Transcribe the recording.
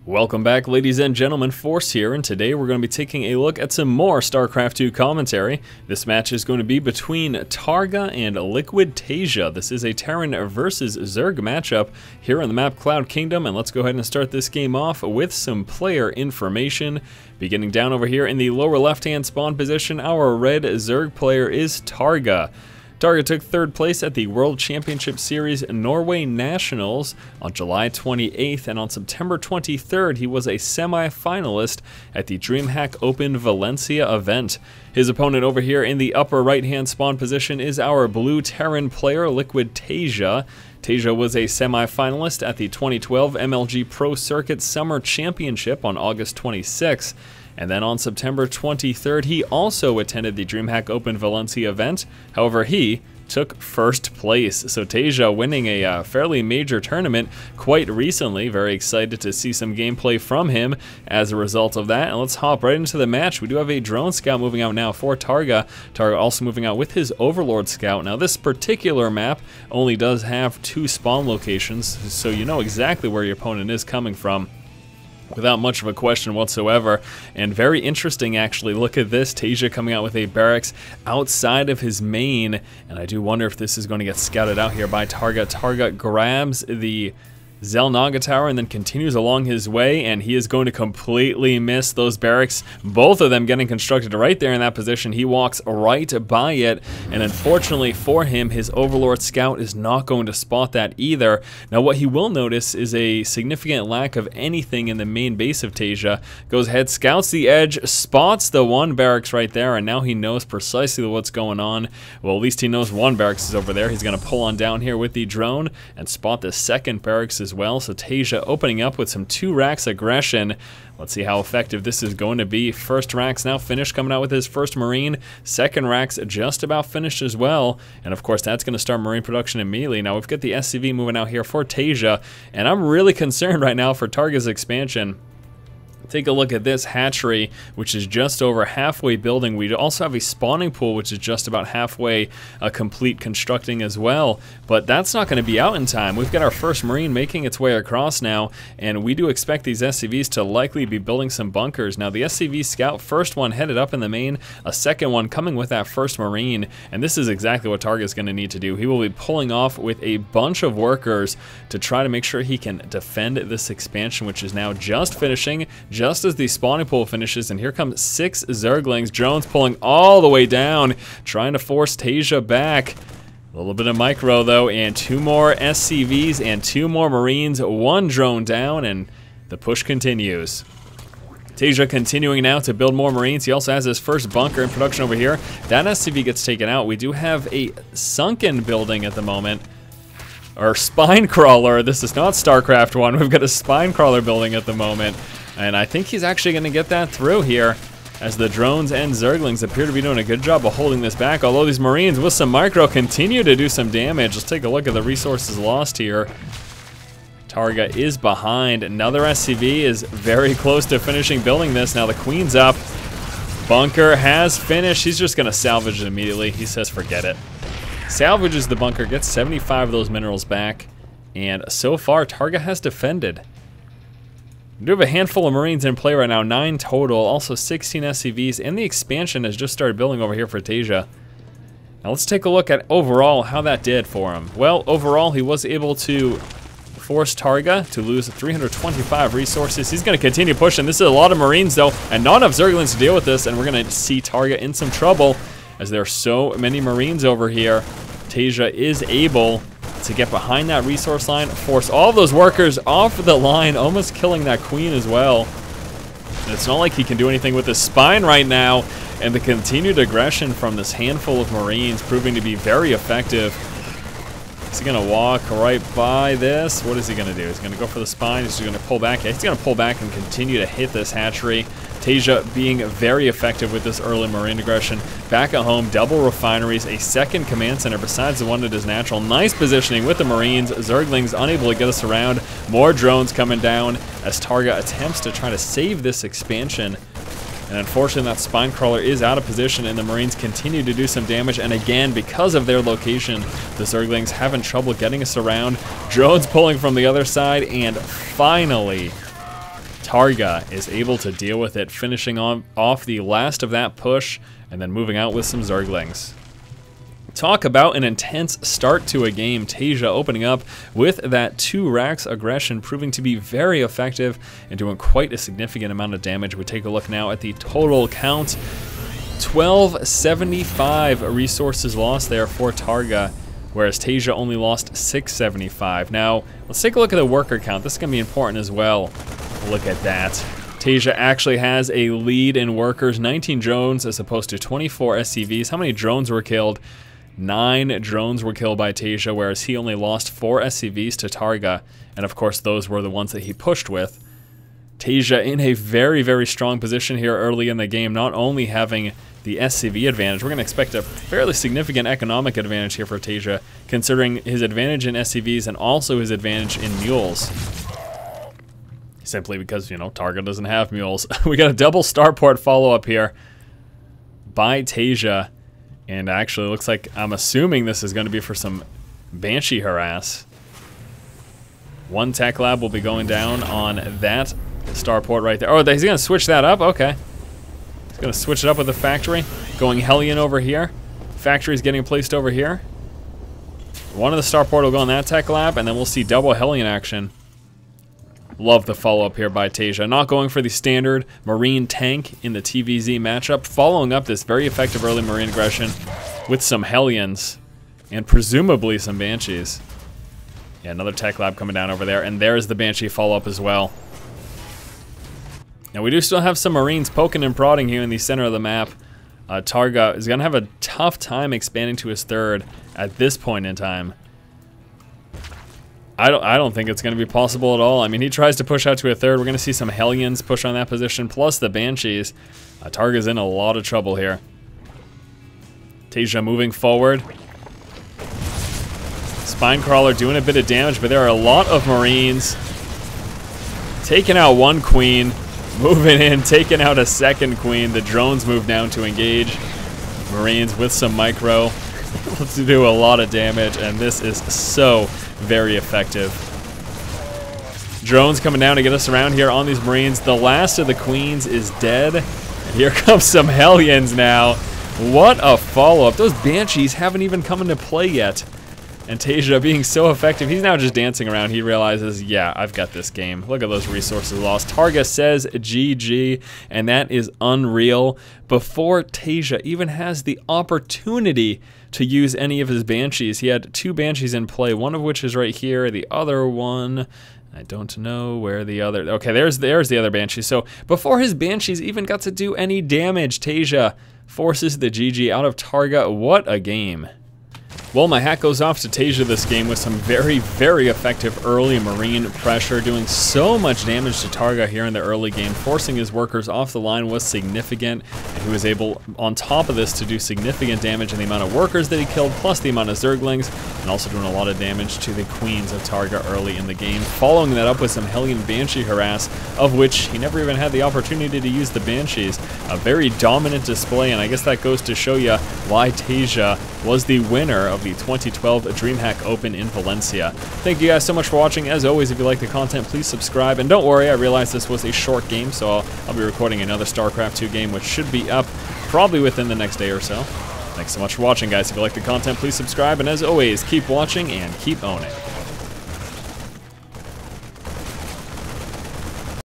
Welcome back, ladies and gentlemen, Force here, and today we're going to be taking a look at some more StarCraft 2 commentary. This match is going to be between TargA and Liquid TaeJa. This is a Terran versus Zerg matchup here on the map Cloud Kingdom, and let's go ahead and start this game off with some player information. Beginning down over here in the lower left-hand spawn position, our red Zerg player is TargA. TargA took third place at the World Championship Series Norway Nationals on July 28th, and on September 23rd, he was a semi-finalist at the DreamHack Open Valencia event. His opponent over here in the upper right-hand spawn position is our blue Terran player, Liquid TaeJa. TaeJa was a semi-finalist at the 2012 MLG Pro Circuit Summer Championship on August 26th. And then on September 23rd, he also attended the DreamHack Open Valencia event. However, he took first place. So TaeJa winning a fairly major tournament quite recently. Very excited to see some gameplay from him as a result of that. And let's hop right into the match. We do have a drone scout moving out now for TargA. TargA also moving out with his Overlord scout. Now this particular map only does have 2 spawn locations, so you know exactly where your opponent is coming from without much of a question whatsoever. And very interesting, actually. Look at this, TaeJa coming out with a barracks outside of his main, and I do wonder if this is going to get scouted out here by TargA. TargA grabs the Xel'Naga Tower and then continues along his way, and he is going to completely miss those barracks, both of them getting constructed right there in that position. He walks right by it, and unfortunately for him, his Overlord scout is not going to spot that either. Now what he will notice is a significant lack of anything in the main base of TaeJa. Goes ahead, scouts the edge, spots the one barracks right there, and now he knows precisely what's going on. Well, at least he knows one barracks is over there. He's going to pull on down here with the drone and spot the second barracks as well. So TaeJa opening up with some 2 racks aggression. Let's see how effective this is going to be. First rack's now finished, coming out with his first Marine. Second rack's just about finished as well. And of course, that's going to start Marine production immediately. Now we've got the SCV moving out here for TaeJa, and I'm really concerned right now for TargA's expansion. Take a look at this hatchery, which is just over halfway building. We also have a spawning pool, which is just about halfway complete constructing as well. But that's not going to be out in time. We've got our first Marine making its way across now, and we do expect these SCVs to likely be building some bunkers. Now, the SCV scout, first one headed up in the main, a second one coming with that first Marine, and this is exactly what TargA is going to need to do. He will be pulling off with a bunch of workers to try to make sure he can defend this expansion, which is now just finishing, just as the spawning pool finishes, and here comes 6 Zerglings. Drones pulling all the way down, trying to force TaeJa back. A little bit of micro though, and 2 more SCVs and 2 more Marines, 1 drone down, and the push continues. TaeJa continuing now to build more Marines. He also has his first bunker in production over here. That SCV gets taken out. We do have a sunken building at the moment. Or spine crawler. This is not StarCraft 1. We've got a spine crawler building at the moment. And I think he's actually going to get that through here, as the drones and Zerglings appear to be doing a good job of holding this back, although these Marines with some micro continue to do some damage. Let's take a look at the resources lost here. TargA is behind. Another SCV is very close to finishing building this. Now the Queen's up. Bunker has finished. He's just going to salvage it immediately. He says forget it. Salvages the bunker, gets 75 of those minerals back, and so far TargA has defended. We do have a handful of Marines in play right now, 9 total, also 16 SCVs, and the expansion has just started building over here for TaeJa. Now let's take a look at overall how that did for him. Well, overall he was able to force TargA to lose 325 resources. He's going to continue pushing. This is a lot of Marines though, and not enough Zerglings to deal with this, and we're going to see TargA in some trouble as there are so many Marines over here. TaeJa is able to get behind that resource line, force all those workers off the line, almost killing that Queen as well. And it's not like he can do anything with his spine right now, and the continued aggression from this handful of Marines proving to be very effective. Is he gonna walk right by this? What is he gonna do? He's gonna go for the spine, he's gonna pull back. He's gonna pull back and continue to hit this hatchery. TaeJa being very effective with this early Marine aggression. Back at home, double refineries, a second command center besides the one that is natural. Nice positioning with the Marines. Zerglings unable to get us around. More drones coming down as TargA attempts to try to save this expansion. And unfortunately, that spine crawler is out of position, and the Marines continue to do some damage. And again, because of their location, the Zerglings having trouble getting us around. Drones pulling from the other side, and finally, TargA is able to deal with it, finishing off the last of that push, and then moving out with some Zerglings. Talk about an intense start to a game. TaeJa opening up with that 2 racks aggression, proving to be very effective and doing quite a significant amount of damage. We take a look now at the total count. 1275 resources lost there for TargA, whereas TaeJa only lost 675. Now, let's take a look at the worker count. This is going to be important as well. Look at that. TaeJa actually has a lead in workers, 19 drones as opposed to 24 SCVs. How many drones were killed? 9 drones were killed by TaeJa, whereas he only lost 4 SCVs to TargA, and of course those were the ones that he pushed with. TaeJa in a very, very strong position here early in the game, not only having the SCV advantage, we're going to expect a fairly significant economic advantage here for TaeJa, considering his advantage in SCVs and also his advantage in mules. Simply because, you know, TargA doesn't have mules. We got a double starport follow-up here by TaeJa. And actually, looks like, I'm assuming this is going to be for some Banshee harass. 1 tech lab will be going down on that starport right there. Oh, he's going to switch that up? Okay. He's going to switch it up with the factory. Going Hellion over here. Factory's getting placed over here. One of the starport will go on that tech lab, and then we'll see double Hellion action. Love the follow-up here by TaeJa. Not going for the standard Marine tank in the TVZ matchup, following up this very effective early Marine aggression with some Hellions and presumably some Banshees. Yeah, another tech lab coming down over there, and there's the Banshee follow-up as well. Now we do still have some Marines poking and prodding here in the center of the map. TargA is going to have a tough time expanding to his 3rd at this point in time. I don't think it's going to be possible at all. I mean, he tries to push out to a 3rd. We're going to see some Hellions push on that position, plus the Banshees. TargA's in a lot of trouble here. TaeJa moving forward. Spinecrawler doing a bit of damage, but there are a lot of Marines. Taking out 1 Queen. Moving in, taking out a 2nd Queen. The drones move down to engage. Marines with some micro. Let's do a lot of damage, and this is so very effective. Drones coming down to get us around here on these Marines. The last of the Queens is dead. And here comes some Hellions now. What a follow-up. Those Banshees haven't even come into play yet. And TaeJa being so effective, he's now just dancing around. He realizes, yeah, I've got this game. Look at those resources lost. TargA says GG, and that is unreal. Before TaeJa even has the opportunity to use any of his Banshees, he had 2 Banshees in play, one of which is right here. The other one, I don't know where the other... Okay, there's the other Banshee. So before his Banshees even got to do any damage, TaeJa forces the GG out of TargA. What a game. Well, my hat goes off to TaeJa this game with some very, very effective early Marine pressure, doing so much damage to TargA here in the early game. Forcing his workers off the line was significant, and he was able, on top of this, to do significant damage in the amount of workers that he killed, plus the amount of Zerglings, and also doing a lot of damage to the Queens of TargA early in the game. Following that up with some Hellion Banshee harass, of which he never even had the opportunity to use the Banshees. A very dominant display, and I guess that goes to show you why TaeJa was the winner of the 2012 DreamHack Open in Valencia. Thank you guys so much for watching. As always, if you like the content, please subscribe. And don't worry, I realize this was a short game, so I'll be recording another StarCraft 2 game, which should be up probably within the next day or so. Thanks so much for watching, guys. If you like the content, please subscribe. And as always, keep watching and keep owning.